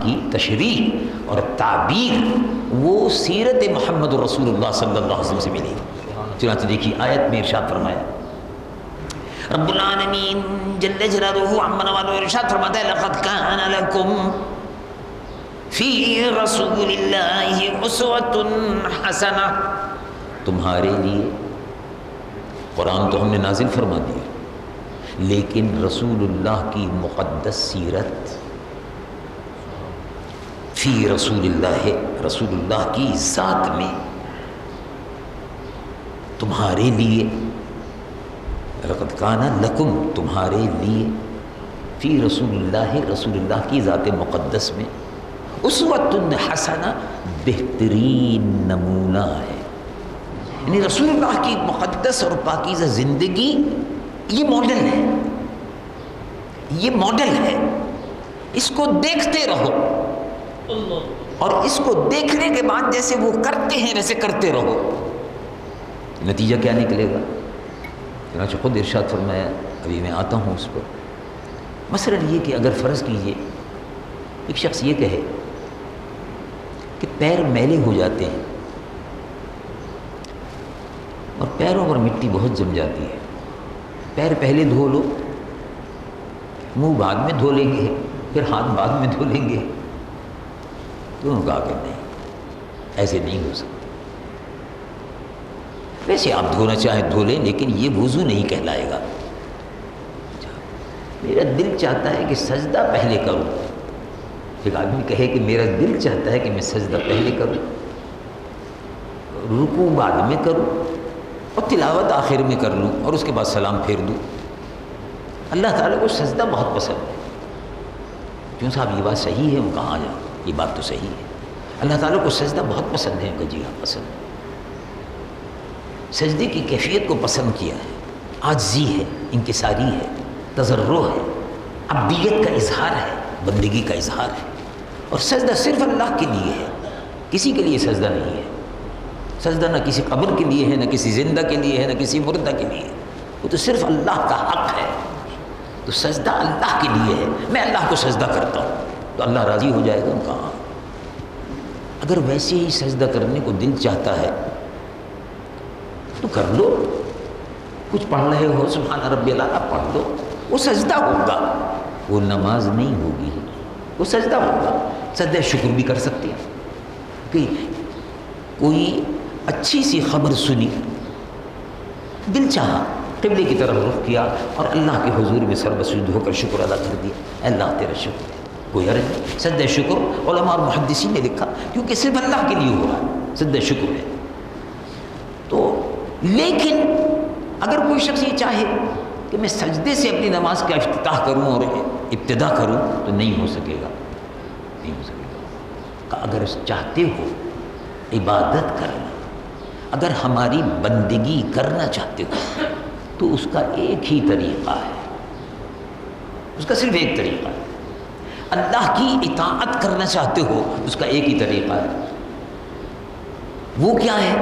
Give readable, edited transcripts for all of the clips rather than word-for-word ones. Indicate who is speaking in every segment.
Speaker 1: کی تشریح اور تعبیر وہ سیرت محمد رسول اللہ صلی اللہ علیہ وسلم سے ملی. چنانچہ دیکھیے آیت میں ارشاد فرمایا رب العالمین جل جلالہ عما نوالہ ارشاد فرماتا ہے لقد کان لکم فی رسول اللہ اسوۃ حسنہ. تمہارے لیے قرآن تو ہم نے نازل فرما دیا لیکن رسول اللہ کی مقدس سیرت فی رسول اللہ ہے، رسول اللہ کی ذات میں تمہارے لیے لقد کان لکم تمہارے لیے فی رسول اللہ رسول اللہ کی ذات مقدس میں اسوۃ حسنہ بہترین نمونہ ہے. یعنی رسول اللہ کی مقدس اور پاکیزہ زندگی یہ ماڈل ہے، یہ ماڈل ہے. اس کو دیکھتے رہو اور اس کو دیکھنے کے بعد جیسے وہ کرتے ہیں ویسے کرتے رہو. نتیجہ کیا نکلے گا؟ چنانچہ خود ارشاد فرمایا، ابھی میں آتا ہوں اس پر. مثلا یہ کہ اگر فرض کیجئے ایک شخص یہ کہے کہ پیر میلے ہو جاتے ہیں اور پیروں پر مٹی بہت جم جاتی ہے، پیر پہلے دھو لو، منہ بعد میں دھو لیں گے، پھر ہاتھ بعد میں دھو لیں گے. تو انہوں نے کہا کہ نہیں، ایسے نہیں ہو سکتا. ویسے آپ دھونا چاہیں دھو لیں لیکن یہ وضو نہیں کہلائے گا. میرا دل چاہتا ہے کہ سجدہ پہلے کروں. ایک آدمی کہے کہ میرا دل چاہتا ہے کہ میں سجدہ پہلے کروں، رکوع بعد میں کروں اور تلاوت آخر میں کر لوں اور اس کے بعد سلام پھیر دوں. اللہ تعالیٰ کو سجدہ بہت پسند ہے. کیوں صاحب یہ بات صحیح ہے؟ ہم کہاں جائیں، یہ بات تو صحیح ہے. اللہ تعالیٰ کو سجدہ بہت پسند ہے. کہ جی ہاں پسند ہے. سجدے کی کیفیت کو پسند کیا ہے. عاجزی ہے، انکساری ہے، تضرع ہے، عبدیت کا اظہار ہے، بندگی کا اظہار ہے. اور سجدہ صرف اللہ کے لیے ہے، کسی کے لیے سجدہ نہیں ہے. سجدہ نہ کسی قبر کے لیے ہے، نہ کسی زندہ کے لیے ہے، نہ کسی مردہ کے لیے ہے. وہ تو صرف اللہ کا حق ہے. تو سجدہ اللہ کے لیے ہے. میں اللہ کو سجدہ کرتا ہوں تو اللہ راضی ہو جائے گا. کہاں؟ اگر ویسے ہی سجدہ کرنے کو دل چاہتا ہے تو کر لو. کچھ پڑھ رہے ہو سبحان ربی الاعلیٰ پڑھ لو، وہ سجدہ ہوگا، وہ نماز نہیں ہوگی، وہ سجدہ ہوگا. سجدہ شکر بھی کر سکتے ہیں کہ کوئی اچھی سی خبر سنی، دل چاہا، قبلے کی طرف رخ کیا اور اللہ کے حضور میں سر بسجود ہو کر شکر ادا کر دیا. اے اللہ تیرا شکر ہے. کوئی حرج نہیں. سجدہ شکر علماء اور محدثین نے لکھا کیونکہ صرف اللہ کے لیے ہو رہا ہے، سجدہ شکر ہے. تو لیکن اگر کوئی شخص یہ چاہے کہ میں سجدے سے اپنی نماز کا افتتاح کروں اور ابتدا کروں تو نہیں ہو سکے گا، نہیں ہو سکے گا. اگر چاہتے ہو عبادت کرنا، اگر ہماری بندگی کرنا چاہتے ہو تو اس کا ایک ہی طریقہ ہے، اس کا صرف ایک طریقہ ہے. اللہ کی اطاعت کرنا چاہتے ہو اس کا ایک ہی طریقہ ہے. وہ کیا ہے؟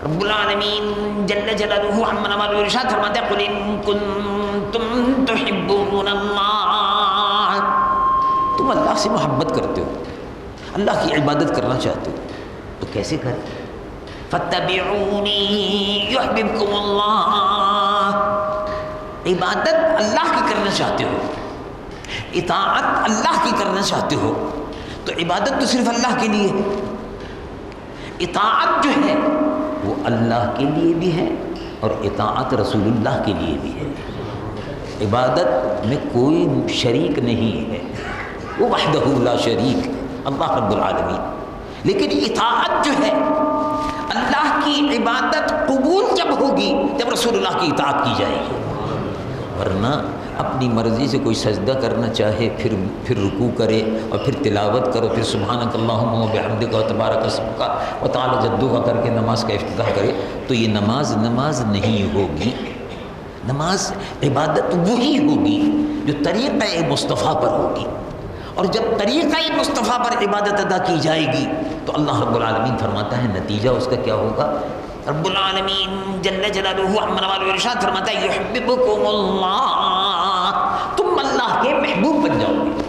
Speaker 1: رب العالمین جل جلالہ عما نوالہ ارشاد فرماتا ہے قل ان کنتم تحبون اللہ. تم اللہ سے محبت کرتے ہو، اللہ کی عبادت کرنا چاہتے ہو تو کیسے کریں؟ فاتبعونی یحببکم اللہ. عبادت اللہ کی کرنا چاہتے ہو، اطاعت اللہ کی کرنا چاہتے ہو تو عبادت تو صرف اللہ کے لیے ہے. اطاعت جو ہے وہ اللہ کے لیے بھی ہے اور اطاعت رسول اللہ کے لیے بھی ہے. عبادت میں کوئی شریک نہیں ہے، وہ وحدہ لا شریک ہے اللہ رب العالمین. لیکن اطاعت جو ہے اللہ کی عبادت قبول جب ہوگی جب رسول اللہ کی اطاعت کی جائے گی. ورنہ اپنی مرضی سے کوئی سجدہ کرنا چاہے پھر رکوع کرے اور پھر تلاوت کرو، پھر سبحانک اللہم و بحمدک و تبارک اسمک و تعالی جدک کر کے نماز کا افتتاح کرے تو یہ نماز نہیں ہوگی. نماز عبادت وہی ہوگی جو طریقہ مصطفیٰ پر ہوگی. اور جب طریقہ مصطفیٰ پر عبادت ادا کی جائے گی تو اللہ رب العالمین فرماتا ہے نتیجہ اس کا کیا ہوگا؟ رب العالمین جل جلالہ عما نوالہ ارشاد فرماتا ہے یحببکم اللہ. تم اللہ کے محبوب بن جاؤ گے.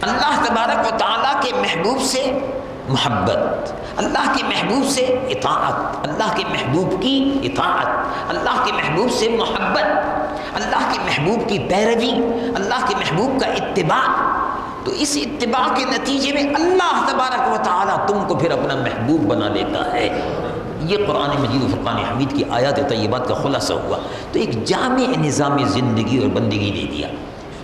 Speaker 1: اللہ تبارک و تعالیٰ کے محبوب سے محبت، اللہ کے محبوب سے اطاعت، اللہ کے محبوب کی اطاعت، اللہ کے محبوب سے محبت، اللہ کے محبوب کی پیروی، اللہ کے محبوب کا اتباع۔ تو اس اتباع کے نتیجے میں اللہ تبارک و تعالیٰ تم کو پھر اپنا محبوب بنا لیتا ہے۔ یہ قرآن مجید و فرقان حمید کی آیات طیبات کا خلاصہ ہوا۔ تو ایک جامع نظام زندگی اور بندگی دے دیا۔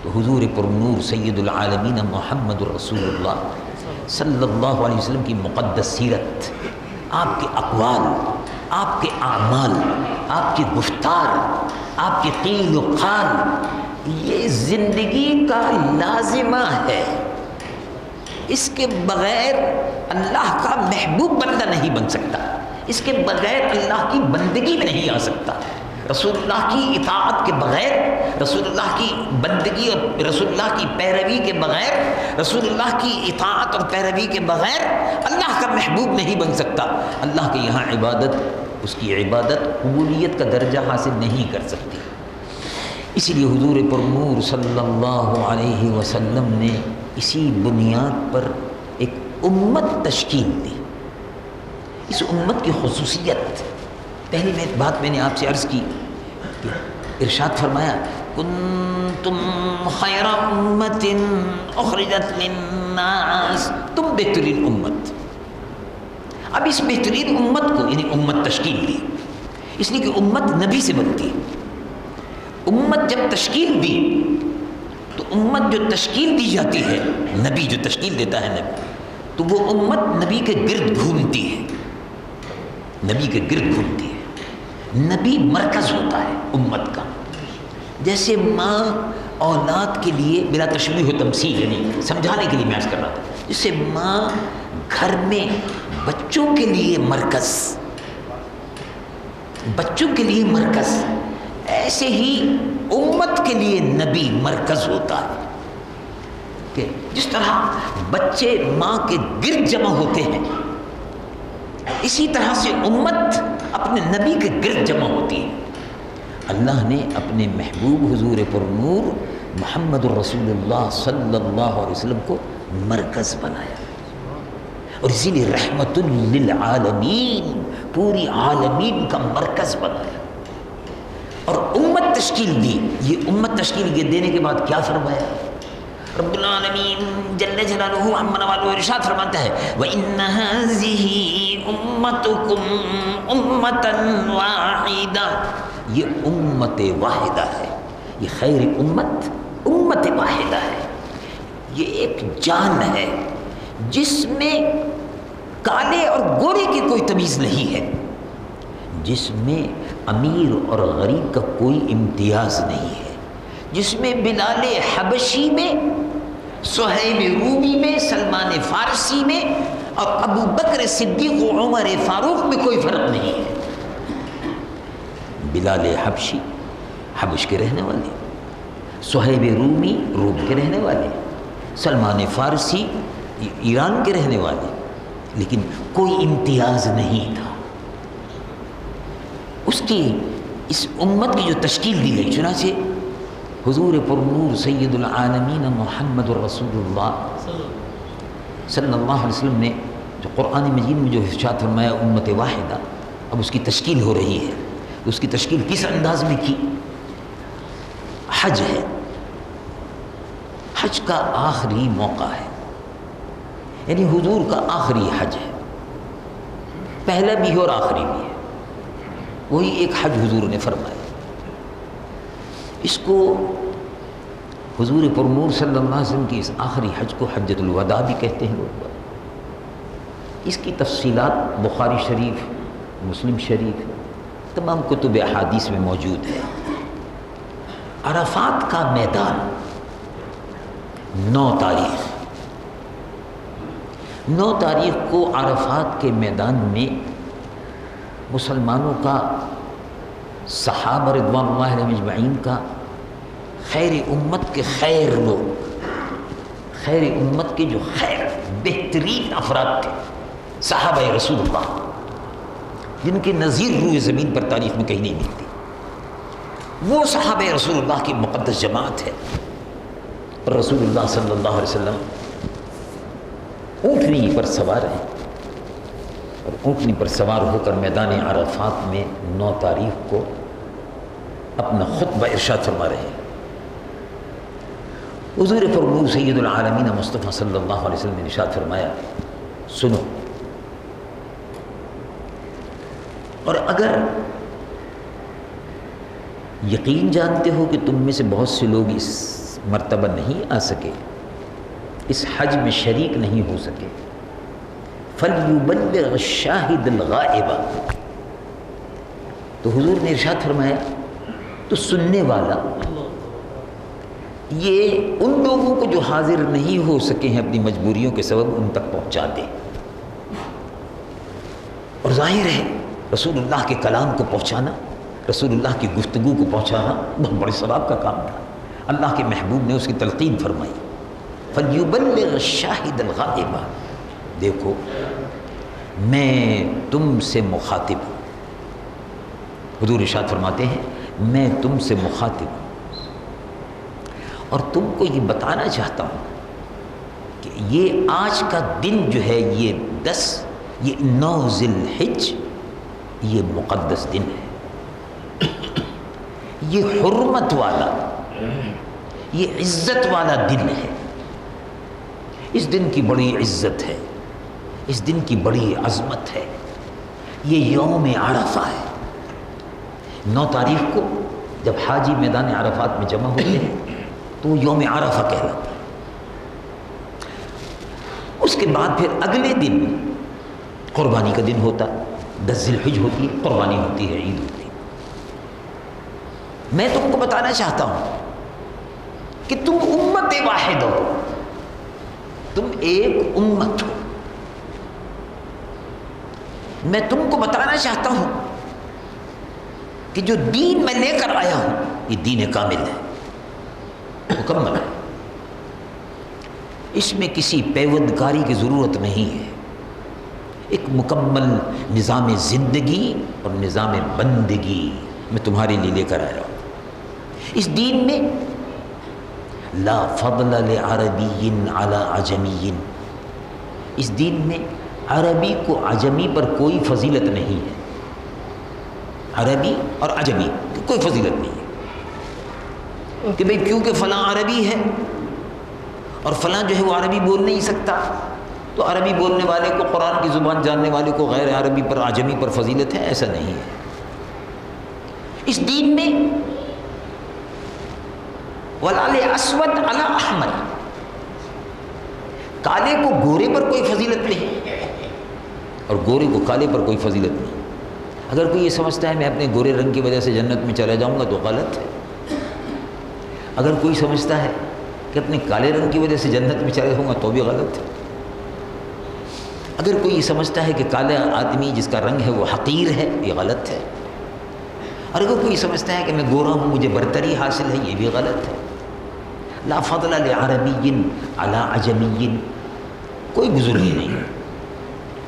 Speaker 1: تو حضور پر نور سید العالمین محمد الرسول اللہ صلی اللہ علیہ وسلم کی مقدس سیرت، آپ کے اقوال، آپ کے اعمال، آپ کی گفتار، آپ کے قیل و قال، یہ زندگی کا لازمہ ہے۔ اس کے بغیر اللہ کا محبوب بندہ نہیں بن سکتا، اس کے بغیر اللہ کی بندگی میں نہیں آ سکتا۔ رسول اللہ کی اطاعت کے بغیر، رسول اللہ کی بندگی اور رسول اللہ کی پیروی کے بغیر، رسول اللہ کی اطاعت اور پیروی کے بغیر اللہ کا محبوب نہیں بن سکتا۔ اللہ کے یہاں عبادت، اس کی عبادت قبولیت کا درجہ حاصل نہیں کر سکتی۔ اسی لیے حضور پر نور صلی اللہ علیہ وسلم نے اسی بنیاد پر ایک امت تشکیل دی۔ اس امت کی خصوصیت، پہلی بات میں نے آپ سے عرض کی کہ ارشاد فرمایا کنتم خیر امت اخرجت للناس، تم بہترین امت۔ اب اس بہترین امت کو یعنی امت تشکیل دی، اس لیے کہ امت نبی سے بنتی ہے۔ امت جب تشکیل دی تو امت جو تشکیل دی جاتی ہے، نبی جو تشکیل دیتا ہے نبی، تو وہ امت نبی کے گرد گھومتی ہے، نبی کے گرد گھومتی ہے۔ نبی مرکز ہوتا ہے امت کا۔ جیسے ماں اولاد کے لیے، بلا تشبیہ و تمثیل یعنی سمجھانے کے لیے میں عرض کر رہا تھا، جیسے ماں گھر میں بچوں کے لیے مرکز، بچوں کے لیے مرکز، ایسے ہی امت کے لیے نبی مرکز ہوتا ہے کہ جس طرح بچے ماں کے گرد جمع ہوتے ہیں، اسی طرح سے امت اپنے نبی کے گرد جمع ہوتی ہے۔ اللہ نے اپنے محبوب حضور پر نور محمد الرسول اللہ صلی اللہ علیہ وسلم کو مرکز بنایا، اور اسی لیے رحمت للعالمین، پوری عالمین کا مرکز بنایا اور امت تشکیل دی۔ یہ امت تشکیل دینے کے بعد کیا فرمایا؟ رب العالمین جل جلالہ عما نوالہ ارشاد فرماتا ہے وَإِنَّ هَذِهِ أُمَّتُكُمْ أُمَّةً وَاحِدَةً، یہ امت واحدہ ہے، یہ خیر امت امت واحدہ ہے۔ یہ ایک جان ہے جس میں کالے اور گورے کی کوئی تمیز نہیں ہے، جس میں امیر اور غریب کا کوئی امتیاز نہیں ہے، جس میں بلال حبشی میں، صہیب رومی میں، سلمان فارسی میں اور ابو بکر صدیق و عمر فاروق میں کوئی فرق نہیں ہے۔ بلال حبشی حبش کے رہنے والے، صہیب رومی روم کے رہنے والے، سلمان فارسی ایران کے رہنے والے، لیکن کوئی امتیاز نہیں تھا۔ اس کی اس امت کی جو تشکیل دی گئی، چنانچہ حضور پر نور سید العالمین محمد الرسول اللہ صلی اللہ علیہ وسلم نے جو قرآن مجید میں جو ارشاد فرمایا امت واحدہ، اب اس کی تشکیل ہو رہی ہے۔ اس کی تشکیل کس انداز میں کی؟ حج ہے، حج کا آخری موقع ہے، یعنی حضور کا آخری حج ہے، پہلا بھی ہے اور آخری بھی ہے، وہی ایک حج حضور نے فرمایا۔ اس کو حضور پر نور صلی اللہ علیہ وسلم کی اس آخری حج کو حجۃ الوداع بھی کہتے ہیں لوگ۔ اس کی تفصیلات بخاری شریف، مسلم شریف، تمام کتب احادیث میں موجود ہے۔ عرفات کا میدان 9 تاریخ کو عرفات کے میدان میں مسلمانوں کا، صحابہ رضوان اللہ علیہم اجمعین کا، خیر امت کے خیر لوگ، خیر امت کے جو خیر بہترین افراد تھے، صحابہ رسول اللہ، جن کے نظیر روئے زمین پر تاریخ میں کہیں نہیں ملتی، وہ صحابہ رسول اللہ کی مقدس جماعت ہے۔ اور رسول اللہ صلی اللہ علیہ وسلم اونٹنی پر سوار ہیں اور اونٹنی پر سوار ہو کر میدان عرفات میں 9 تاریخ کو اپنا خطبہ ارشاد فرما رہے ہیں۔ حضور فرمود سید العالمین مصطفیٰ صلی اللہ علیہ وسلم نے ارشاد فرمایا، سنو، اور اگر یقین جانتے ہو کہ تم میں سے بہت سے لوگ اس مرتبہ نہیں آ سکے، اس حج میں شریک نہیں ہو سکے، فَلْيُبَلِّغْ الشَّاهِدَ الْغَائِبَ، تو حضور نے ارشاد فرمایا تو سننے والا یہ ان لوگوں کو جو حاضر نہیں ہو سکے ہیں اپنی مجبوریوں کے سبب، ان تک پہنچا دے۔ اور ظاہر ہے رسول اللہ کے کلام کو پہنچانا، رسول اللہ کی گفتگو کو پہنچانا بہت بڑے ثواب کا کام تھا۔ اللہ کے محبوب نے اس کی تلقین فرمائی، فَلْيُبَلِّغْ الشَّاهِدَ الْغَائِبَ، دیکھو میں تم سے مخاطب ہوں۔ حضور ارشاد فرماتے ہیں میں تم سے مخاطب ہوں اور تم کو یہ بتانا چاہتا ہوں کہ یہ آج کا دن جو ہے، یہ 9 ذی الحج، یہ مقدس دن ہے، یہ حرمت والا، یہ عزت والا دن ہے۔ اس دن کی بڑی عزت ہے، اس دن کی بڑی عظمت ہے، یہ یوم عرفہ ہے۔ 9 تاریخ کو جب حاجی میدان عرفات میں جمع ہوتے ہیں تو وہ یوم عرفہ کہلاتا ہے۔ اس کے بعد پھر اگلے دن قربانی کا دن ہوتا ہے، 10 ذی الحج ہوتی ہے، قربانی ہوتی ہے، عید ہوتی ہے۔ میں تم کو بتانا چاہتا ہوں کہ تم امت واحد ہو، تم ایک امت ہو۔ میں تم کو بتانا چاہتا ہوں کہ جو دین میں لے کر آیا ہوں یہ دین کامل ہے، مکمل ہے، اس میں کسی پیوندکاری کی ضرورت نہیں ہے۔ ایک مکمل نظام زندگی اور نظام بندگی میں تمہارے لیے لے کر آیا ہوں۔ اس دین میں لا فضل لعربی علی عجمی، اس دین میں عربی کو عجمی پر کوئی فضیلت نہیں ہے، عربی اور عجمی کوئی فضیلت نہیں ہے کہ بھئی کیونکہ فلاں عربی ہے اور فلاں جو ہے وہ عربی بول نہیں سکتا تو عربی بولنے والے کو، قرآن کی زبان جاننے والے کو غیر عربی پر، عجمی پر فضیلت ہے، ایسا نہیں ہے۔ اس دین میں وَلَا لِأَسْوَدْ عَلَىٰ أَحْمَرٍ، کالے کو گورے پر کوئی فضیلت نہیں اور گورے کو کالے پر کوئی فضیلت نہیں۔ اگر کوئی یہ سمجھتا ہے میں اپنے گورے رنگ کی وجہ سے جنت میں چلا جاؤں گا تو غلط ہے۔ اگر کوئی سمجھتا ہے کہ اپنے کالے رنگ کی وجہ سے جنت میں چلا جاؤں گا تو بھی غلط ہے۔ اگر کوئی یہ سمجھتا ہے کہ کالا آدمی جس کا رنگ ہے وہ حقیر ہے، یہ غلط ہے۔ اور اگر کوئی سمجھتا ہے کہ میں گورا ہوں مجھے برتری حاصل ہے، یہ بھی غلط ہے۔ لا فضل لعربی علی عجمی، کوئی بزرگی نہیں۔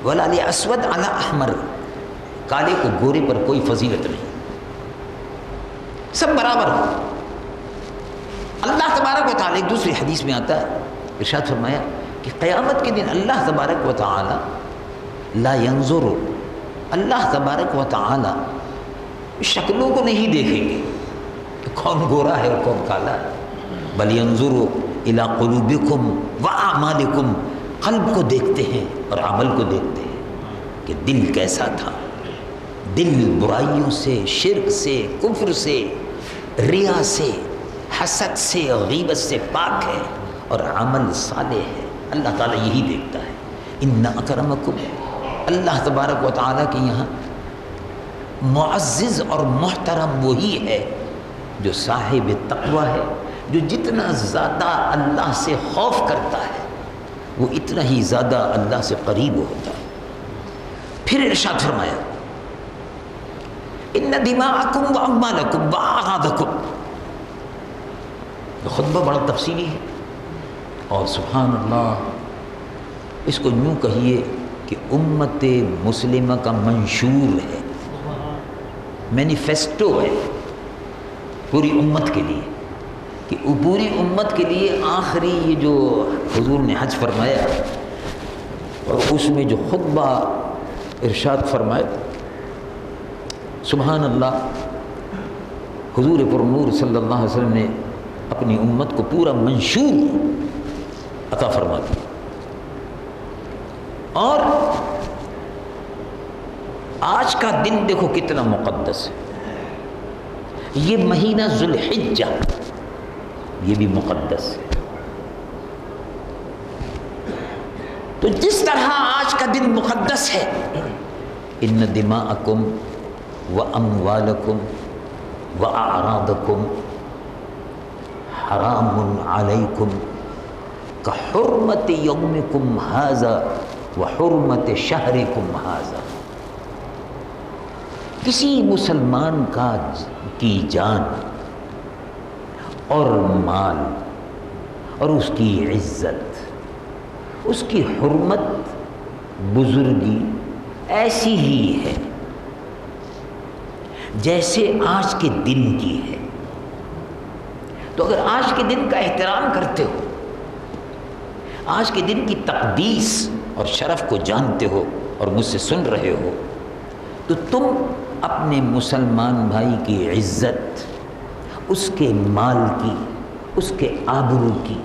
Speaker 1: ولا لاسود علی احمر، کالے کو گورے پر کوئی فضیلت نہیں، سب برابر ہو۔ اللہ تبارک و تعالیٰ، ایک دوسری حدیث میں آتا ہے، ارشاد فرمایا کہ قیامت کے دن اللہ تبارک و تعالی لا ينظر، اللہ تبارک و تعالی شکلوں کو نہیں دیکھیں گے کہ کون گورا ہے اور کون کالا ہے، بل ينظر الى قلوبکم واعمالکم، قلب کو دیکھتے ہیں اور عمل کو دیکھتے ہیں کہ دل کیسا تھا۔ دل برائیوں سے، شرک سے، کفر سے، ریا سے، حسد سے، غیبت سے پاک ہے اور عمل صالح ہے۔ اللہ تعالیٰ یہی دیکھتا ہے۔ ان اکرمکم، اللہ تبارک و تعالیٰ کے یہاں معزز اور محترم وہی ہے جو صاحب تقوی ہے، جو جتنا زیادہ اللہ سے خوف کرتا ہے وہ اتنا ہی زیادہ اللہ سے قریب ہوتا ہے۔ پھر ارشاد فرمایا ان دماءکم واموالکم واعراضکم، خطبہ بڑا تفصیلی ہے اور سبحان اللہ اس کو یوں کہیے کہ امت مسلمہ کا منشور ہے، مینیفیسٹو ہے پوری امت کے لیے، کہ پوری امت کے لیے آخری یہ جو حضور نے حج فرمایا اور اس میں جو خطبہ ارشاد فرمائے، سبحان اللہ، حضور پر نور صلی اللہ علیہ وسلم نے اپنی امت کو پورا منشور عطا فرما دیا. اور آج کا دن دیکھو کتنا مقدس ہے. یہ مہینہ ذوالحجہ یہ بھی مقدس ہے. تو جس طرح آج کا دن مقدس ہے، ان دماءکم واموالکم واعراضکم حرام علیکم کحرمت یومکم ھذا وحرمت شہرکم ھذا. کسی مسلمان کی جان اور مال اور اس کی عزت، اس کی حرمت، بزرگی ایسی ہی ہے جیسے آج کے دن کی ہے. تو اگر آج کے دن کا احترام کرتے ہو، آج کے دن کی تقدیس اور شرف کو جانتے ہو اور مجھ سے سن رہے ہو، تو تم اپنے مسلمان بھائی کی عزت، اس کے مال کی، اس کے آبرو کی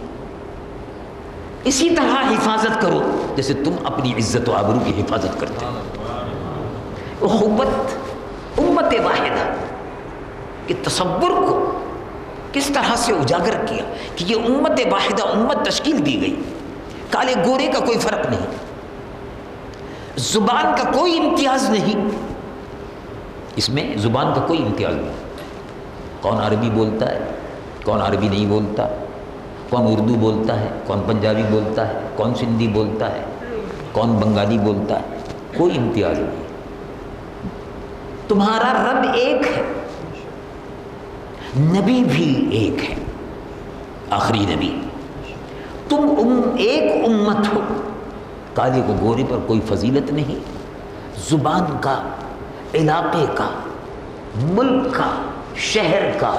Speaker 1: اسی طرح حفاظت کرو جیسے تم اپنی عزت و آبرو کی حفاظت کرتے ہو. اخوت امت واحدہ کے تصور کو کس طرح سے اجاگر کیا کہ یہ امت واحدہ امت تشکیل دی گئی. کالے گورے کا کوئی فرق نہیں، زبان کا کوئی امتیاز نہیں، اس میں زبان کا کوئی امتیاز نہیں. کون عربی بولتا ہے، کون عربی نہیں بولتا، کون اردو بولتا ہے، کون پنجابی بولتا ہے، کون سندھی بولتا ہے، کون بنگالی بولتا ہے، کوئی امتیاز نہیں. تمہارا رب ایک ہے، نبی بھی ایک ہے، آخری نبی. تم ایک امت ہو، کالے کو گورے پر کوئی فضیلت نہیں، زبان کا، علاقے کا، ملک کا، شہر کا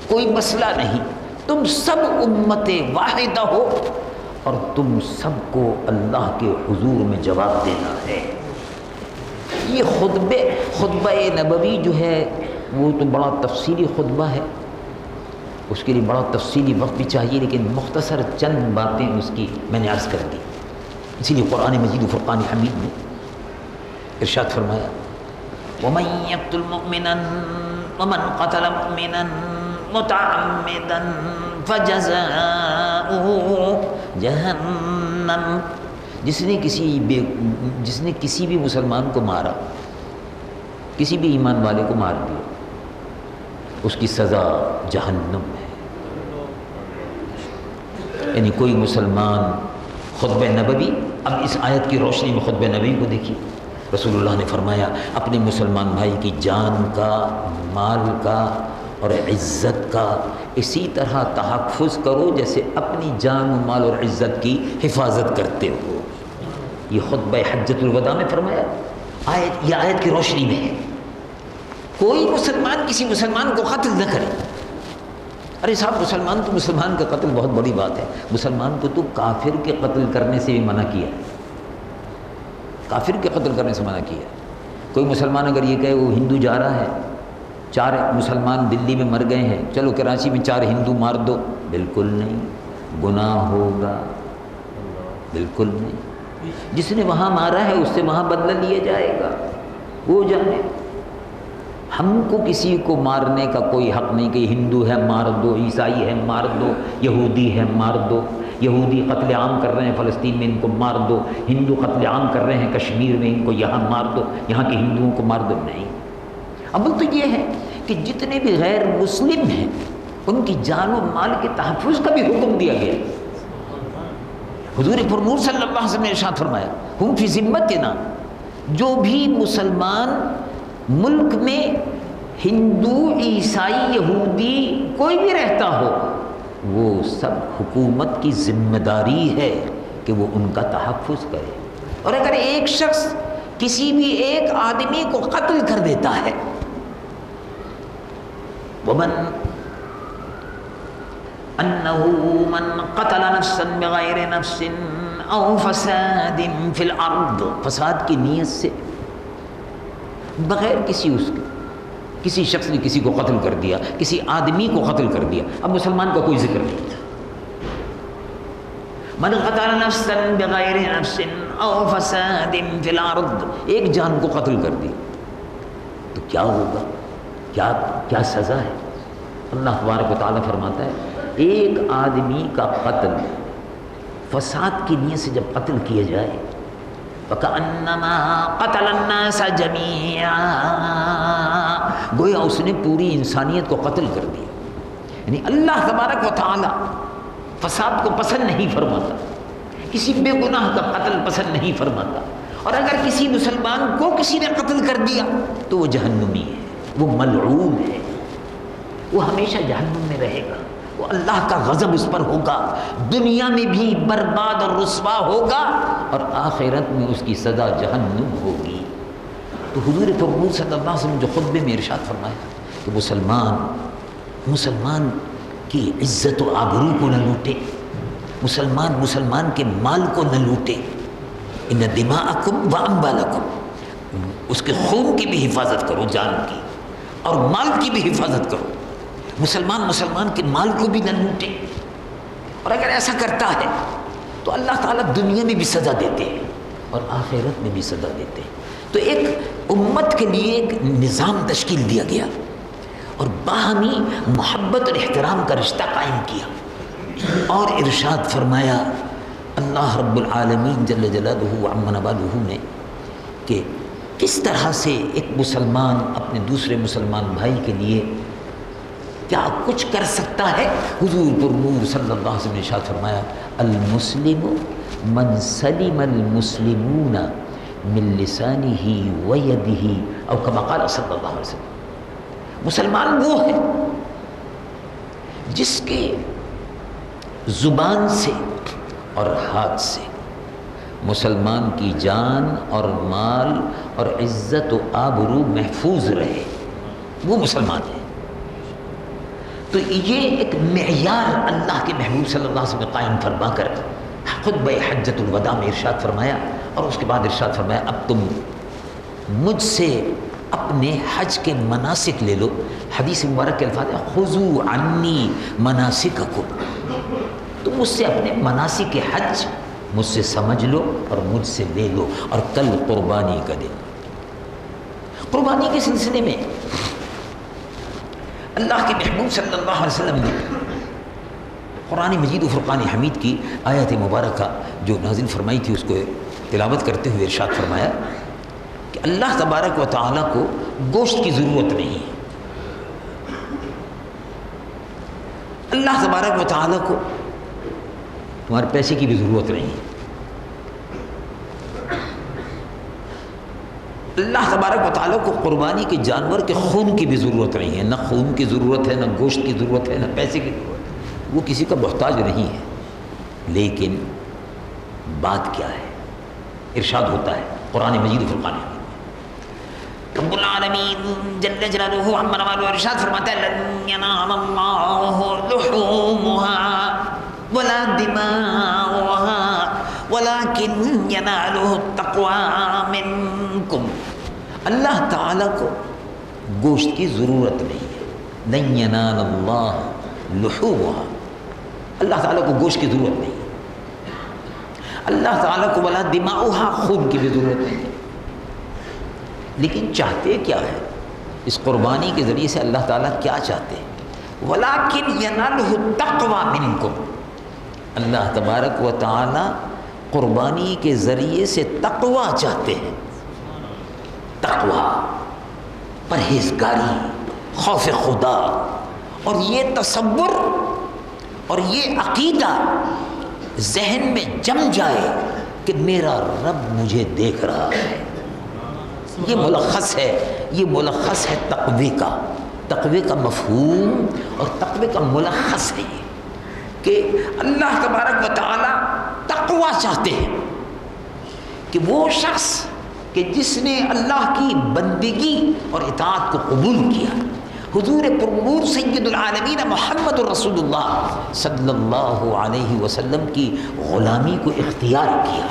Speaker 1: کوئی مسئلہ نہیں. تم سب امت واحدہ ہو اور تم سب کو اللہ کے حضور میں جواب دینا ہے. یہ خطبہ نبوی جو ہے وہ تو بڑا تفصیلی خطبہ ہے، اس کے لیے بڑا تفصیلی وقت بھی چاہیے، لیکن مختصر چند باتیں اس کی میں نے عرض کر دی. اسی لیے قرآن مجید و فرقان حمید میں ارشاد فرمایا، وَمَن يَقْتُلْ مُؤْمِنًا وَمَن قَتَلَ مُؤْمِنًا مُتَعَمِّدًا فَجَزَاؤُهُ جَهَنَّمُ. جس نے کسی بھی مسلمان کو مارا، کسی بھی ایمان والے کو مار دیا، اس کی سزا جہنم ہے. یعنی کوئی مسلمان خطبہ نبوی، اب اس آیت کی روشنی میں خطبہ نبوی کو دیکھیے. رسول اللہ نے فرمایا اپنے مسلمان بھائی کی جان کا، مال کا اور عزت کا اسی طرح تحفظ کرو جیسے اپنی جان و مال اور عزت کی حفاظت کرتے ہو. یہ خطبہ حجۃ الوداع میں فرمایا، یہ آیت کی روشنی میں ہے. کوئی مسلمان کسی مسلمان کو قتل نہ کرے. ارے صاحب، مسلمان تو مسلمان کا قتل بہت بڑی بات ہے. مسلمان کو تو کافر کے قتل کرنے سے بھی منع کیا، کافر کے قتل کرنے سے منع کیا. کوئی مسلمان اگر یہ کہے وہ ہندو جا رہا ہے، 4 مسلمان دلی میں مر گئے ہیں، چلو کراچی میں 4 ہندو مار دو، بالکل نہیں، گناہ ہوگا، بالکل نہیں. جس نے وہاں مارا ہے اس سے وہاں بدلہ لیا جائے گا، وہ جانے. ہم کو کسی کو مارنے کا کوئی حق نہیں کہ ہندو ہے مار دو، عیسائی ہے مار دو، یہودی ہے مار دو. یہودی قتل عام کر رہے ہیں فلسطین میں، ان کو مار دو. ہندو قتل عام کر رہے ہیں کشمیر میں، ان کو یہاں مار دو، یہاں کے ہندوؤں کو مار دو. نہیں، اول تو یہ ہے کہ جتنے بھی غیر مسلم ہیں ان کی جان و مال کے تحفظ کا بھی حکم دیا گیا. حضور پر نور صلی اللہ علیہ وسلم نے ارشاد فرمایا، ہم فی ذمتنا، جو بھی مسلمان ملک میں ہندو، عیسائی، یہودی کوئی بھی رہتا ہو، وہ سب حکومت کی ذمہ داری ہے کہ وہ ان کا تحفظ کرے. اور اگر ایک شخص کسی بھی ایک آدمی کو قتل کر دیتا ہے، ومن انه من قتل نفسا بغیر نفس او فساد فی الارض، فساد کی نیت سے، بغیر کسی شخص نے کسی کو قتل کر دیا، کسی آدمی کو قتل کر دیا، اب مسلمان کا کوئی ذکر نہیں. من قتل نفسا بغیر نفس او فساد فی الارض، ایک جان کو قتل کر دی تو کیا ہوگا، کیا سزا ہے؟ اللہ تبارک و تعالیٰ فرماتا ہے ایک آدمی کا قتل فساد کی نیت سے جب قتل کیا جائے فَكَأَنَّمَا قَتَلَ النَّاسَ جَمِيعًا، گویا اس نے پوری انسانیت کو قتل کر دیا. یعنی اللہ تبارک و تعالیٰ فساد کو پسند نہیں فرماتا، کسی بے گناہ کا قتل پسند نہیں فرماتا، اور اگر کسی مسلمان کو کسی نے قتل کر دیا تو وہ جہنمی ہے، وہ ملعون ہے، وہ ہمیشہ جہنم میں رہے گا، وہ اللہ کا غضب اس پر ہوگا، دنیا میں بھی برباد اور رسوا ہوگا اور آخرت میں اس کی سزا جہنم ہوگی. تو حضور پاک صلی اللہ علیہ وسلم جو خطبے میں ارشاد فرمایا کہ مسلمان کی عزت و آبرو کو نہ لوٹے، مسلمان کے مال کو نہ لوٹے. ان دماءکم و اموالکم، اس کے خون کی بھی حفاظت کرو، جان کی اور مال کی بھی حفاظت کرو. مسلمان کے مال کو بھی نہ لوٹے، اور اگر ایسا کرتا ہے تو اللہ تعالیٰ دنیا میں بھی سزا دیتے ہیں اور آخرت میں بھی سزا دیتے ہیں. تو ایک امت کے لیے ایک نظام تشکیل دیا گیا اور باہمی محبت اور احترام کا رشتہ قائم کیا، اور ارشاد فرمایا اللہ رب العالمین جل جلالہ عم نوالہ نے کہ کس طرح سے ایک مسلمان اپنے دوسرے مسلمان بھائی کے لیے کیا کچھ کر سکتا ہے. حضور پر نور صلی اللہ علیہ وسلم نے ارشاد فرمایا المسلم من سلم المسلمون من لسانہ و یدہ، او کما قال صلی اللہ علیہ وسلم. مسلمان وہ ہے جس کے زبان سے اور ہاتھ سے مسلمان کی جان اور مال اور عزت و آبرو محفوظ رہے، وہ مسلمان ہے. تو یہ ایک معیار اللہ کے محبوب صلی اللہ علیہ وسلم نے قائم فرما کر خطبہ حجۃ الوداع میں ارشاد فرمایا، اور اس کے بعد ارشاد فرمایا اب تم مجھ سے اپنے حج کے مناسک لے لو. حدیث مبارک کے الفاظ ہیں خذوا عنی مناسککم، تم مجھ سے اپنے مناسک حج مجھ سے سمجھ لو اور مجھ سے لے لو. اور کل قربانی کا دن، قربانی کے سلسلے میں اللہ کے محبوب صلی اللہ علیہ وسلم نے قرآن مجید و فرقان حمید کی آیت مبارکہ جو نازل فرمائی تھی اس کو تلاوت کرتے ہوئے ارشاد فرمایا کہ اللہ تبارک و تعالیٰ کو گوشت کی ضرورت نہیں ہے. اللہ تبارک و تعالیٰ کو تمہارے پیسے کی بھی ضرورت نہیں ہے. اللہ تبارک و تعالیٰ کو قربانی کے جانور کے خون کی بھی ضرورت نہیں ہے. نہ خون کی ضرورت ہے، نہ گوشت کی ضرورت ہے، نہ پیسے کی ضرورت ہے. وہ کسی کا محتاج نہیں ہے. لیکن بات کیا ہے؟ ارشاد ہوتا ہے قرآن مجید فرقان حمید رب العالمین جل جلالہ عم نوالہ ارشاد فرماتا ہے لن ینال اللہ لحومها ولا دماؤها ولكن ینالہ التقوی منکم. اللہ تعالیٰ کو گوشت کی ضرورت نہیں ہے. لن ینال اللہ لحومها، اللہ تعالیٰ کو گوشت کی ضرورت نہیں ہے. اللہ تعالیٰ کو ولا دماؤها، خون کی بھی ضرورت نہیں ہے. لیکن چاہتے کیا ہے اس قربانی کے ذریعے سے؟ اللہ تعالیٰ کیا چاہتے ہیں؟ وَلَٰكِنْ يَنَالُهُ التَّقْوَىٰ مِنْكُمْ، اللہ تبارک و تعالیٰ قربانی کے ذریعے سے تقوی چاہتے ہیں. تقوی، پرہیزگاری، خوف خدا، اور یہ تصور اور یہ عقیدہ ذہن میں جم جائے کہ میرا رب مجھے دیکھ رہا ہے. یہ ملخص ہے تقوی کا. تقوی کا مفہوم اور تقوی کا ملخص ہے یہ کہ اللہ تبارک و تعالی تقوی چاہتے ہیں کہ وہ شخص کہ جس نے اللہ کی بندگی اور اطاعت کو قبول کیا حضور پرنور سید العالمین محمد الرسول اللہ صلی اللہ علیہ وسلم کی غلامی کو اختیار کیا،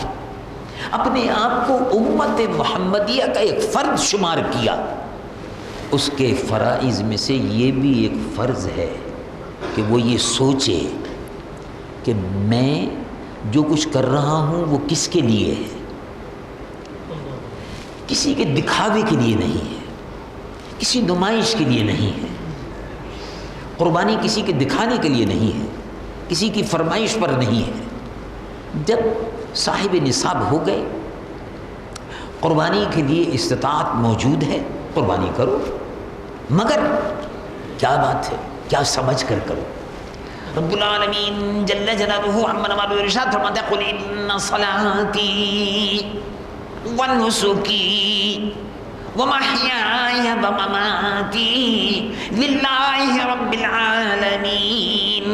Speaker 1: اپنے آپ کو امت محمدیہ کا ایک فرد شمار کیا، اس کے فرائض میں سے یہ بھی ایک فرض ہے کہ وہ یہ سوچے کہ میں جو کچھ کر رہا ہوں وہ کس کے لیے ہے، کسی کے دکھاوے کے لیے نہیں ہے، کسی نمائش کے لیے نہیں ہے، قربانی کسی کے دکھانے کے لیے نہیں ہے، کسی کی فرمائش پر نہیں ہے۔ جب صاحب نصاب ہو گئے، قربانی کے لیے استطاعت موجود ہے، قربانی کرو، مگر کیا بات ہے، کیا سمجھ کر کرو۔ رب العالمین جل جلالہ عما نوالہ ارشاد فرماتا ہے قل ان صلاتی ونسکی ومحیای ومماتی للہ رب العالمین۔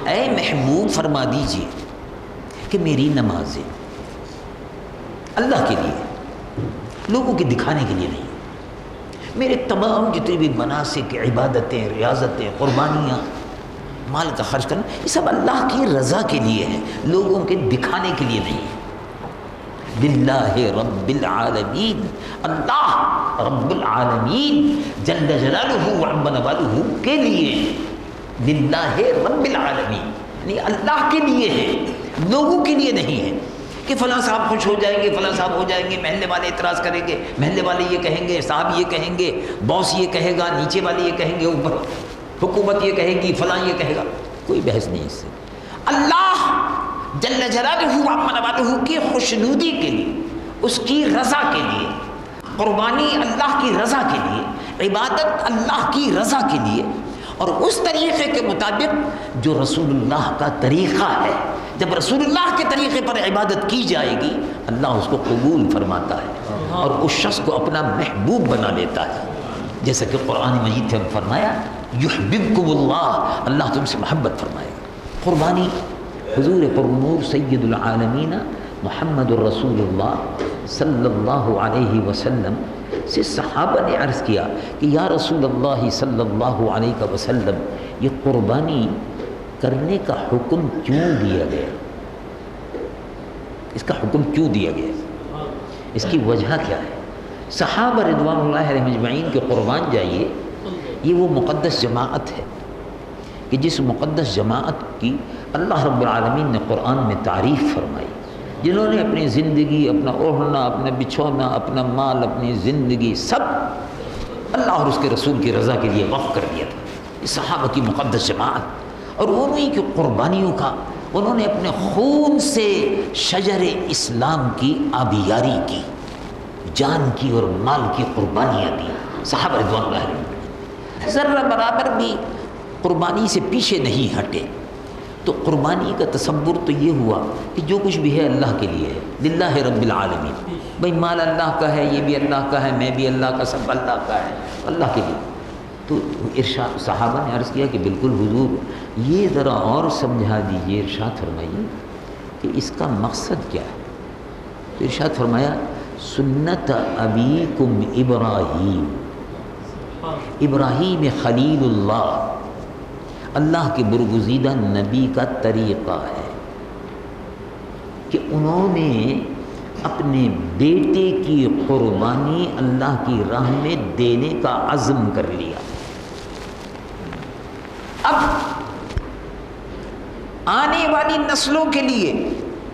Speaker 1: اے محبوب فرما دیجئے کہ میری نمازیں اللہ کے لیے، لوگوں کے دکھانے کے لیے نہیں، میرے تمام جتنے بھی مناسک، عبادتیں، ریاضتیں، قربانیاں، مال کا خرچ کرنا، یہ سب اللہ کی رضا کے لیے ہے، لوگوں کے دکھانے کے لیے نہیں۔ للہ رب العالمین، اللہ رب العالمین جل جلالہ وعظم نوالہ کے لیے، للہ رب العالمین یعنی اللہ کے لیے ہے، لوگوں کے لیے نہیں ہے کہ فلاں صاحب خوش ہو جائیں گے، فلاں صاحب ہو جائیں گے، محلے والے اعتراض کریں گے، محلے والے یہ کہیں گے، صاحب یہ کہیں گے، باس یہ کہے گا، نیچے والے یہ کہیں گے، اوپر حکومت یہ کہے گی، فلاں یہ کہے گا، کوئی بحث نہیں اس سے۔ اللہ جل جلالہ وعظم نوالہ کی خوشنودی کے لیے، اس کی رضا کے لیے، قربانی اللہ کی رضا کے لیے، عبادت اللہ کی رضا کے لیے، اور اس طریقے کے مطابق جو رسول اللہ کا طریقہ ہے۔ جب رسول اللہ کے طریقے پر عبادت کی جائے گی، اللہ اس کو قبول فرماتا ہے اور اس شخص کو اپنا محبوب بنا لیتا ہے، جیسا کہ قرآن مجید میں فرمایا یحببکم اللہ، اللہ تم سے محبت فرمائے گا۔ قربانی حضور پرنور سید العالمین محمد الرسول اللہ صلی اللہ علیہ وسلم سے صحابہ نے عرض کیا کہ یا رسول اللہ صلی اللہ علیہ وسلم، یہ قربانی کرنے کا حکم کیوں دیا گیا؟ اس کا حکم کیوں دیا گیا؟ اس کی وجہ کیا ہے؟ صحابہ رضوان اللہ علیہم اجمعین کے قربان جائیے، یہ وہ مقدس جماعت ہے کہ جس مقدس جماعت کی اللہ رب العالمین نے قرآن میں تعریف فرمائی، جنہوں نے اپنی زندگی، اپنا اوڑھنا، اپنا بچھونا، اپنا مال، اپنی زندگی سب اللہ اور اس کے رسول کی رضا کے لیے وقف کر دیا تھا۔ یہ صحابہ کی مقدس جماعت، اور انہی کی قربانیوں کا، انہوں نے اپنے خون سے شجر اسلام کی آبیاری کی، جان کی اور مال کی قربانیاں دی صحابہ رضوان اللہ علیہم، ذرہ برابر بھی قربانی سے پیچھے نہیں ہٹے۔ تو قربانی کا تصور تو یہ ہوا کہ جو کچھ بھی ہے اللہ کے لیے ہے، للہ رب العالمین، بھئی مال اللہ کا ہے، یہ بھی اللہ کا ہے، میں بھی اللہ کا، سب اللہ کا ہے، اللہ کے لیے۔ تو ارشاد صحابہ نے عرض کیا کہ بالکل حضور، یہ ذرا اور سمجھا دیجئے، ارشاد فرمائیے کہ اس کا مقصد کیا ہے؟ تو ارشاد فرمایا سنت ابیکم ابراہیم، ابراہیم خلیل اللہ، اللہ کے برگزیدہ نبی کا طریقہ ہے کہ انہوں نے اپنے بیٹے کی قربانی اللہ کی راہ میں دینے کا عزم کر لیا۔ اب آنے والی نسلوں کے لیے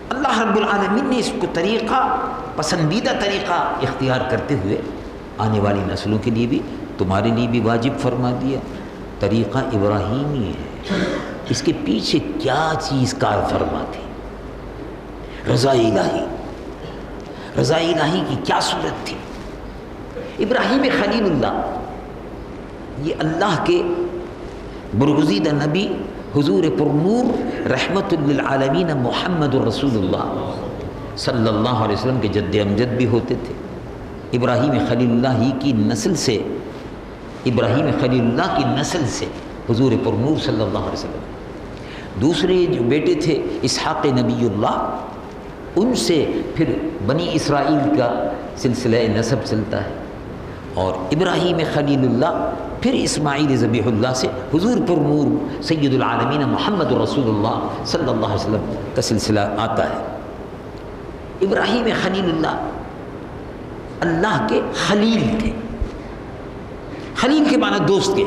Speaker 1: اللہ رب العالمین نے اس کو طریقہ، پسندیدہ طریقہ اختیار کرتے ہوئے آنے والی نسلوں کے لیے بھی، تمہارے لیے بھی واجب فرما دیا، طریقہ ابراہیمی ہے۔ اس کے پیچھے کیا چیز کار فرما تھی؟ رضا الہی، رضا الہی کی کیا صورت تھی؟ ابراہیم خلیل اللہ، یہ اللہ کے برگزیدہ نبی حضور پرنور رحمت للعالمین محمد الرسول اللہ صلی اللہ علیہ وسلم کے جد امجد بھی ہوتے تھے۔ ابراہیم خلیل اللہ ہی کی نسل سے، ابراہیم خلیل اللہ کی نسل سے حضور پرنور صلی اللہ علیہ وسلم، دوسرے جو بیٹے تھے اسحاق نبی اللہ، ان سے پھر بنی اسرائیل کا سلسلہ نسب چلتا ہے، اور ابراہیم خلیل اللہ پھر اسماعیل ذبیح اللہ سے حضور پر نور سید العالمین محمد رسول اللہ صلی اللہ علیہ وسلم کا سلسلہ آتا ہے۔ ابراہیم خلیل اللہ اللہ کے خلیل تھے۔ خلیل کے معنی دوست کے،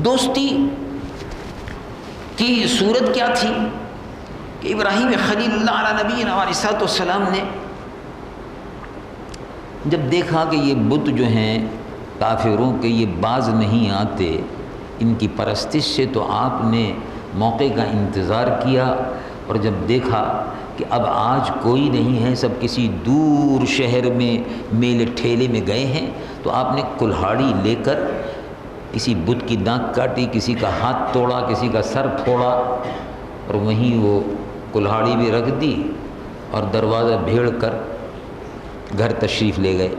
Speaker 1: دوستی کی صورت کیا تھی کہ ابراہیم خلیل اللہ علیہ نبینا علیہ السلام نے جب دیکھا کہ یہ بت جو ہیں کافروں کے یہ باز نہیں آتے ان کی پرستش سے، تو آپ نے موقع کا انتظار کیا، اور جب دیکھا کہ اب آج کوئی نہیں ہے، سب کسی دور شہر میں میلے ٹھیلے میں گئے ہیں، تو آپ نے کلہاڑی لے کر کسی بت کی ناک کاٹی، کسی کا ہاتھ توڑا، کسی کا سر پھوڑا، اور وہیں وہ کلہاڑی بھی رکھ دی اور دروازہ بھیڑ کر گھر تشریف لے گئے۔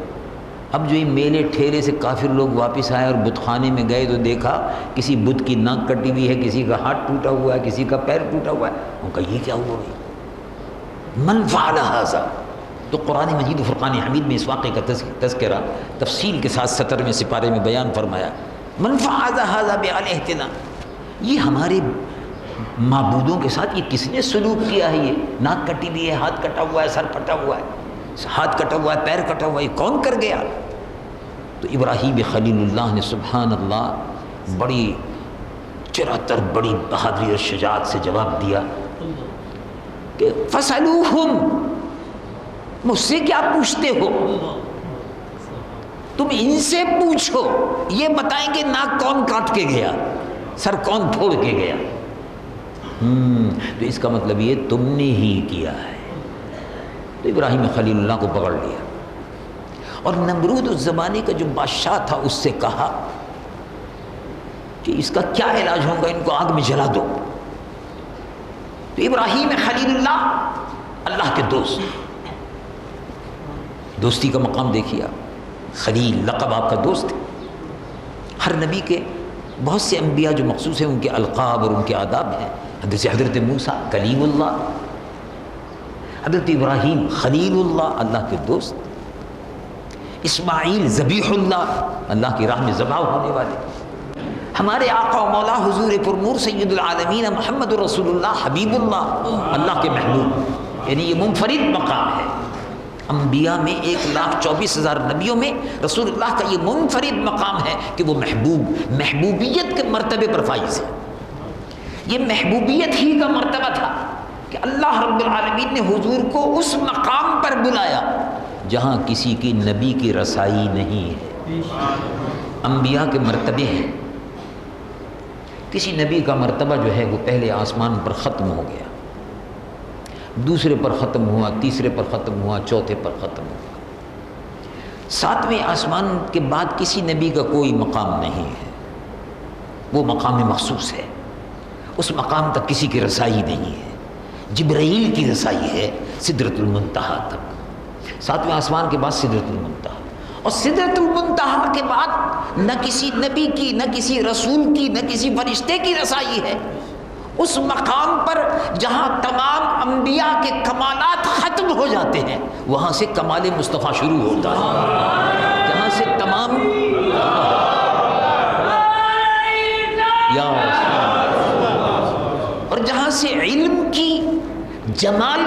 Speaker 1: اب جو یہ میلے ٹھیلے سے کافر لوگ واپس آئے اور بت خانے میں گئے تو دیکھا کسی بت کی ناک کٹی ہوئی ہے، کسی کا ہاتھ ٹوٹا ہوا ہے، کسی کا پیر ٹوٹا ہوا ہے۔ ان کا یہ کیا ہوا بھائی؟ من فعل ھذا؟ تو قرآن مجید و فرقان حمید میں اس واقعے کا تذکرہ تفصیل کے ساتھ 17ویں سپارے میں بیان فرمایا۔ من فعل ھذا بآلہتنا، یہ ہمارے معبودوں کے ساتھ یہ کس نے سلوک کیا ہے؟ یہ ناک کٹی ہوئی ہے، ہاتھ کٹا ہوا ہے، سر پھٹا ہوا ہے، ہاتھ کٹا ہوا ہے، پیر کٹا ہوا ہے، یہ کون کر گیا؟ تو ابراہیم خلیل اللہ نے سبحان اللہ بڑی چراتر بڑی بہادری اور شجاعت سے جواب دیا کہ فَاسْأَلُوهُمْ، مجھ سے کیا پوچھتے ہو؟ تم ان سے پوچھو، یہ بتائیں کہ ناک کون کاٹ کے گیا، سر کون پھوڑ کے گیا۔ تو اس کا مطلب یہ تم نے ہی کیا ہے۔ تو ابراہیم خلیل اللہ کو پکڑ لیا، اور نمرود اس زمانے کا جو بادشاہ تھا اس سے کہا کہ اس کا کیا علاج ہوگا، ان کو آگ میں جلا دو۔ تو ابراہیم خلیل اللہ اللہ کے دوست، دوستی کا مقام دیکھیے آپ، خلیل لقب آپ کا دوست ہے۔ ہر نبی کے بہت سے انبیاء جو مخصوص ہیں ان کے القاب اور ان کے آداب ہیں۔ حضرت موسیٰ کلیم اللہ، حضرت ابراہیم خلیل اللہ اللہ کے دوست، اسماعیل ذبیح اللہ اللہ کی راہ میں ذبح ہونے والے، ہمارے آقا و مولا حضور پرنور سید العالمین محمد رسول اللہ حبیب اللہ اللہ کے محبوب، یعنی یہ منفرد مقام ہے۔ انبیاء میں 1,24,000 نبیوں میں رسول اللہ کا یہ منفرد مقام ہے کہ وہ محبوبیت کے مرتبے پر فائز ہے۔ یہ محبوبیت ہی کا مرتبہ تھا کہ اللہ رب العالمین نے حضور کو اس مقام پر بلایا جہاں کسی کی نبی کی رسائی نہیں ہے۔ انبیاء کے مرتبے ہیں، کسی نبی کا مرتبہ جو ہے وہ پہلے آسمان پر ختم ہو گیا، دوسرے پر ختم ہوا، تیسرے پر ختم ہوا، چوتھے پر ختم ہوا، 7ویں آسمان کے بعد کسی نبی کا کوئی مقام نہیں ہے، وہ مقام مخصوص ہے، اس مقام تک کسی کی رسائی نہیں ہے۔ جبرائیل کی رسائی ہے سدرۃ المنتہا تک، 7ویں آسمان کے بعد سدرۃ المنتہا، اور سدرۃ المنتہا کے بعد نہ کسی نبی کی، نہ کسی رسول کی، نہ کسی فرشتے کی رسائی ہے۔ اس مقام پر جہاں تمام انبیاء کے کمالات ختم ہو جاتے ہیں وہاں سے کمال مصطفیٰ شروع ہوتا ہے، جہاں سے تمام یا اور جہاں سے علم کی، جمال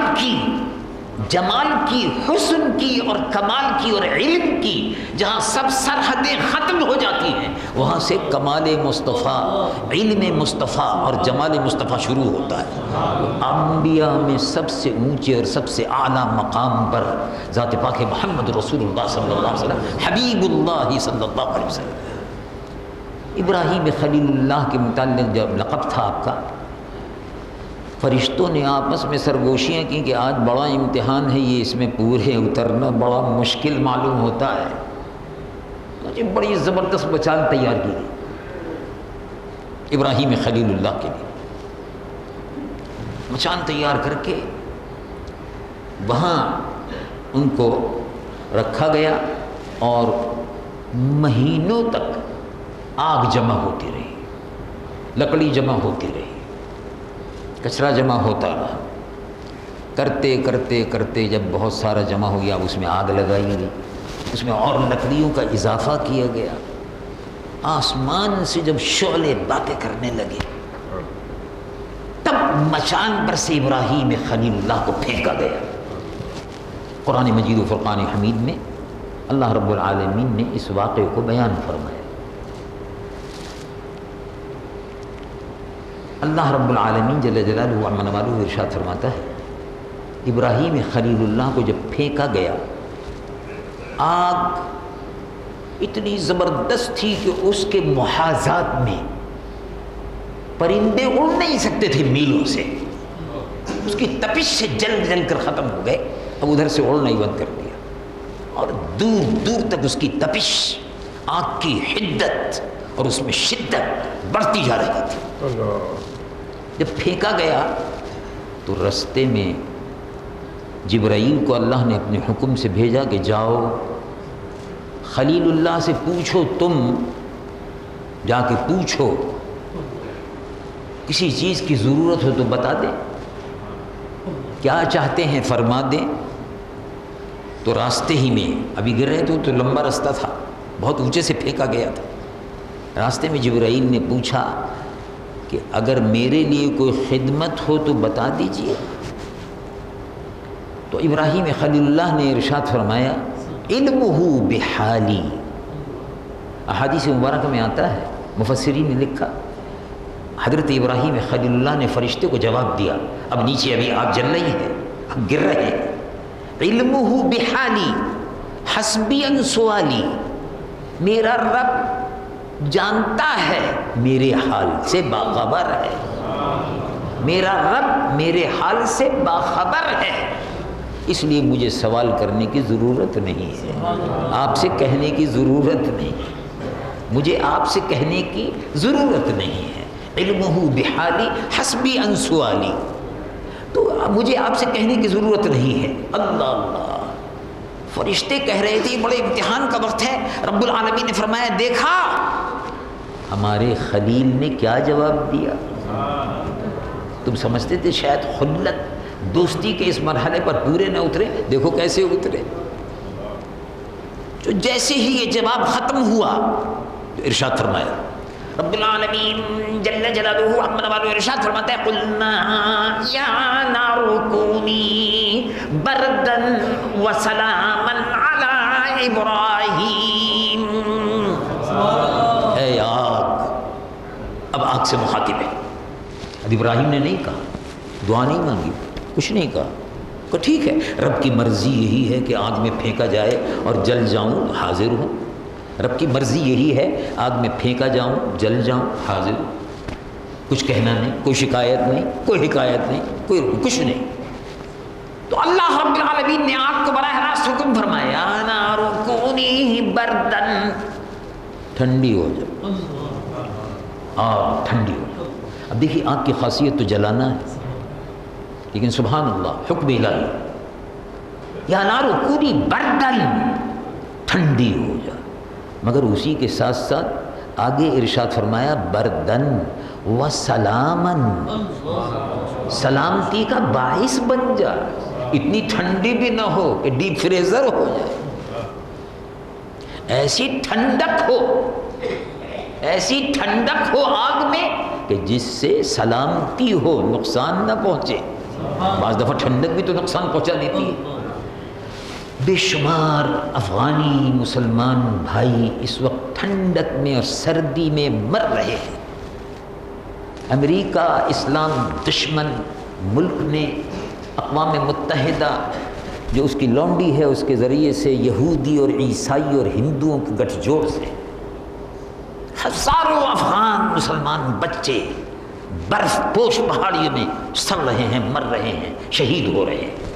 Speaker 1: کی، حسن کی اور کمال کی اور علم کی جہاں سب سرحدیں ختم ہو جاتی ہیں وہاں سے کمال مصطفیٰ، علم مصطفیٰ اور جمال مصطفیٰ شروع ہوتا ہے۔ انبیاء میں سب سے اونچے اور سب سے اعلیٰ مقام پر ذات پاک محمد رسول اللہ صلی اللہ علیہ وسلم، حبیب اللہ صلی اللہ علیہ وسلم۔ ابراہیم خلیل اللہ کے متعلق جب لقب تھا آپ کا، فرشتوں نے آپس میں سرگوشیاں کی کہ آج بڑا امتحان ہے، یہ اس میں پورے اترنا بڑا مشکل معلوم ہوتا ہے، مجھے بڑی زبردست بچال تیار کی گئی ابراہیم خلیل اللہ کے لیے۔ مچان تیار کر کے وہاں ان کو رکھا گیا اور مہینوں تک آگ جمع ہوتی رہی، لکڑی جمع ہوتی رہی، کچرا جمع ہوتا رہا، کرتے کرتے کرتے جب بہت سارا جمع ہو گیا اس میں آگ لگائی گئی، اس میں اور لکڑیوں کا اضافہ کیا گیا، آسمان سے جب شعلے باتیں کرنے لگے تب مشان پر سے ابراہیم خلیل اللہ کو پھینکا گیا۔ قرآن مجید و فرقان حمید میں اللہ رب العالمین نے اس واقعے کو بیان فرمایا۔ اللہ رب العالمین جل جلالہ عما والہ ارشاد فرماتا ہے ابراہیم خلیل اللہ کو جب پھینکا گیا آگ اتنی زبردست تھی کہ اس کے محاذات میں پرندے اڑ نہیں سکتے تھے میلوں سے، اس کی تپش سے جل جل کر ختم ہو گئے، اب ادھر سے اڑنا ہی بند کر دیا، اور دور دور تک اس کی تپش، آگ کی حدت اور اس میں شدت بڑھتی جا رہی تھی۔ جب پھینکا گیا تو رستے میں جبرائیل کو اللہ نے اپنے حکم سے بھیجا کہ جاؤ خلیل اللہ سے پوچھو، تم جا کے پوچھو، کسی چیز کی ضرورت ہو تو بتا دیں، کیا چاہتے ہیں فرما دیں۔ تو راستے ہی میں ابھی گر رہے تھے تو لمبا راستہ تھا، بہت اونچے سے پھینکا گیا تھا، راستے میں جبرائیل نے پوچھا کہ اگر میرے لیے کوئی خدمت ہو تو بتا دیجئے۔ تو ابراہیم خلیل اللہ نے ارشاد فرمایا علمہ بحالی۔ احادیث مبارکہ میں آتا ہے، مفسرین نے لکھا حضرت ابراہیم خلیل اللہ نے فرشتے کو جواب دیا، اب نیچے ابھی آگ جل رہی ہے، اب گر رہے ہیں، علمہ بحالی حسبی ان سوالی، میرا رب جانتا ہے میرے حال سے باخبر ہے، میرا رب میرے حال سے باخبر ہے، اس لیے مجھے سوال کرنے کی ضرورت نہیں ہے، آپ سے کہنے کی ضرورت نہیں ہے، مجھے آپ سے کہنے کی ضرورت نہیں ہے، علمہ بحالی حسبی ان سوالی، تو مجھے آپ سے کہنے کی ضرورت نہیں ہے۔ اللہ اللہ، فرشتے کہہ رہے تھے بڑے امتحان کا وقت ہے، رب العالمین نے فرمایا دیکھا ہمارے خلیل نے کیا جواب دیا۔ تم سمجھتے تھے شاید خلت دوستی کے اس مرحلے پر پورے نہ اترے، دیکھو کیسے اترے۔ جو جیسے ہی یہ جواب ختم ہوا تو ارشاد فرمایا رب العالمین جل جلالہ عما والہ ارشاد فرماتا ہے قلنا یا نار کونی بردا وسلاما علی ابراہیم، اے آگ، اب آگ سے مخاطب ہے، اب ابراہیم نے نہیں کہا، دعا نہیں مانگی، کچھ نہیں کہا، کہ ٹھیک ہے رب کی مرضی یہی ہے کہ آگ میں پھینکا جائے اور جل جاؤں حاضر ہوں، رب کی مرضی یہی ہے آگ میں پھینکا جاؤں جل جاؤں حاضر ہوں، کچھ کہنا نہیں، کوئی شکایت نہیں، کوئی حکایت نہیں، کوئی کچھ نہیں۔ تو اللہ رب العالمین نے آگ کو براہ راست حکم فرمایا نار کونی بردن، ٹھنڈی ہو جاؤ، آگ ٹھنڈی ہو جاؤ۔ اب دیکھیے آگ کی خاصیت تو جلانا ہے، لیکن سبحان اللہ حکم الہی، یا نار کونی بردن، ٹھنڈی ہو جا، مگر اسی کے ساتھ ساتھ آگے ارشاد فرمایا بردن و سلامن، سلامتی کا باعث بن جا، اتنی ٹھنڈی بھی نہ ہو کہ ڈیپ فریزر ہو جائے، ایسی ٹھنڈک ہو، ایسی ٹھنڈک ہو آگ میں کہ جس سے سلامتی ہو، نقصان نہ پہنچے۔ بعض دفعہ ٹھنڈک بھی تو نقصان پہنچا دیتی ہے۔ بے شمار افغانی مسلمان بھائی اس وقت ٹھنڈک میں اور سردی میں مر رہے ہیں۔ امریکہ اسلام دشمن ملک نے اقوام متحدہ جو اس کی لونڈی ہے اس کے ذریعے سے یہودی اور عیسائی اور ہندوؤں کے گٹھ جوڑ سے ہزاروں افغان مسلمان بچے برف پوش پہاڑیوں میں سڑ رہے ہیں، مر رہے ہیں، شہید ہو رہے ہیں۔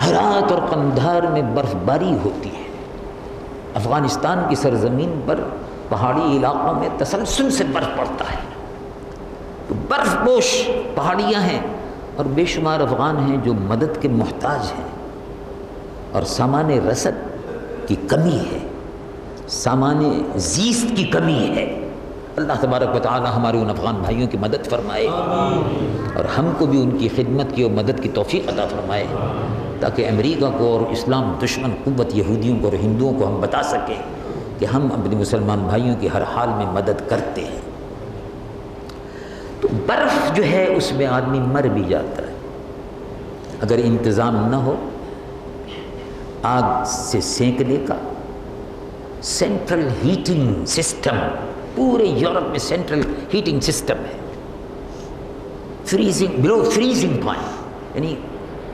Speaker 1: ہرات اور قندھار میں برف باری ہوتی ہے، افغانستان کی سرزمین پر پہاڑی علاقوں میں تسلسل سے برف پڑتا ہے، تو برف پوش پہاڑیاں ہیں اور بے شمار افغان ہیں جو مدد کے محتاج ہیں، اور سامان رسد کی کمی ہے، سامان زیست کی کمی ہے۔ اللہ تبارک و تعالی ہمارے ان افغان بھائیوں کی مدد فرمائے اور ہم کو بھی ان کی خدمت کی اور مدد کی توفیق عطا فرمائے، تاکہ امریکہ کو اور اسلام دشمن قوت یہودیوں کو اور ہندوؤں کو ہم بتا سکیں کہ کہ ہم اپنے مسلمان بھائیوں کی ہر حال میں مدد کرتے ہیں. تو برف جو ہے اس میں آدمی مر بھی جاتا ہے اگر انتظام نہ ہو آگ سے سینکنے کا. سینٹرل ہیٹنگ سسٹم پورے یورپ میں سینٹرل ہیٹنگ سسٹم ہے. فریزنگ بلو فریزنگ پوائنٹ یعنی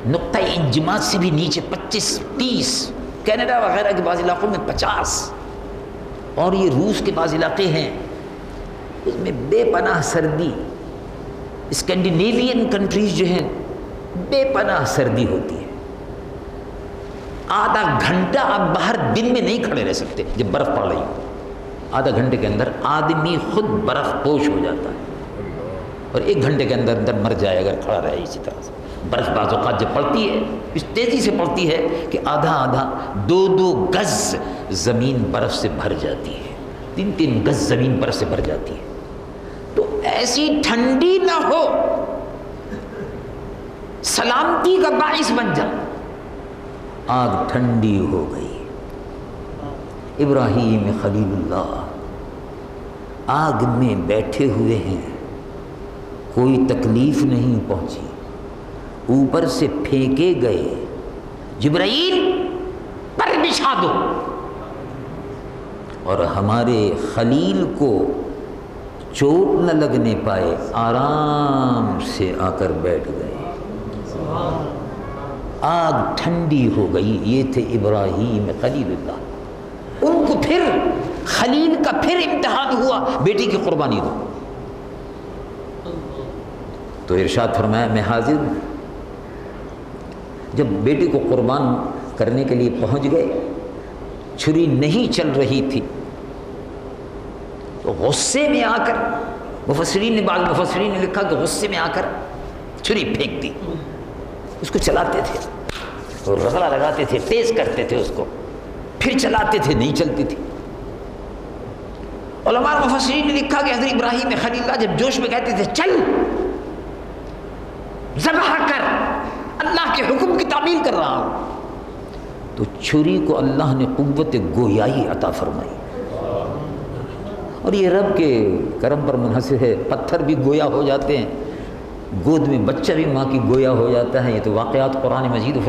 Speaker 1: نقطۂ انجماد سے بھی نیچے 25-30. کینیڈا وغیرہ کے بعض علاقوں میں 50. اور یہ روس کے بعض علاقے ہیں اس میں بے پناہ سردی. اسکینڈینیوین کنٹریز جو ہیں بے پناہ سردی ہوتی ہے. آدھا گھنٹہ آپ باہر دن میں نہیں کھڑے رہ سکتے جب برف پڑ رہی ہو. آدھا گھنٹے کے اندر آدمی خود برف پوش ہو جاتا ہے اور 1 گھنٹے کے اندر اندر مر جائے اگر کھڑا رہے اسی طرح سے. برف بعض اوقات جب پڑتی ہے اس تیزی سے پڑتی ہے کہ آدھا 2 گز زمین برف سے بھر جاتی ہے. 3 گز زمین برف سے بھر جاتی ہے. تو ایسی ٹھنڈی نہ ہو سلامتی کا باعث بن جائے. آگ ٹھنڈی ہو گئی. ابراہیم خلیل اللہ آگ میں بیٹھے ہوئے ہیں, کوئی تکلیف نہیں پہنچی. اوپر سے پھینکے گئے, جبرائیل پر بچھا دو, اور ہمارے خلیل کو چوٹ نہ لگنے پائے آرام سے آ کر بیٹھ گئے. آگ ٹھنڈی ہو گئی. یہ تھے ابراہیم خلیل اللہ. ان کو پھر خلیل کا پھر امتحان ہوا, بیٹی کی قربانی دو. تو ارشاد فرمایا میں حاضر ہوں. جب بیٹی کو قربان کرنے کے لیے پہنچ گئے, چھری نہیں چل رہی تھی تو غصے میں آ کر بعض مفسرین نے لکھا کہ غصے میں آ کر چھری پھینک دی. اس کو چلاتے تھے اور رگڑا لگاتے تھے, تیز کرتے تھے اس کو, پھر چلاتے تھے, نہیں چلتی تھی. علماء مفسرین نے لکھا کہ حضرت ابراہیم خلیل اللہ جب جوش میں کہتے تھے چل ذبح کر, اللہ کے حکم کی تعمیل کر رہا ہوں, تو چھری کو اللہ نے قوت گویائی عطا فرمائی. اور یہ رب کے کرم پر منحصر ہے. پتھر بھی گویا ہو جاتے ہیں, گود میں بچہ بھی ماں کی گویا ہو جاتا ہے. یہ تو واقعات قرآن مجید و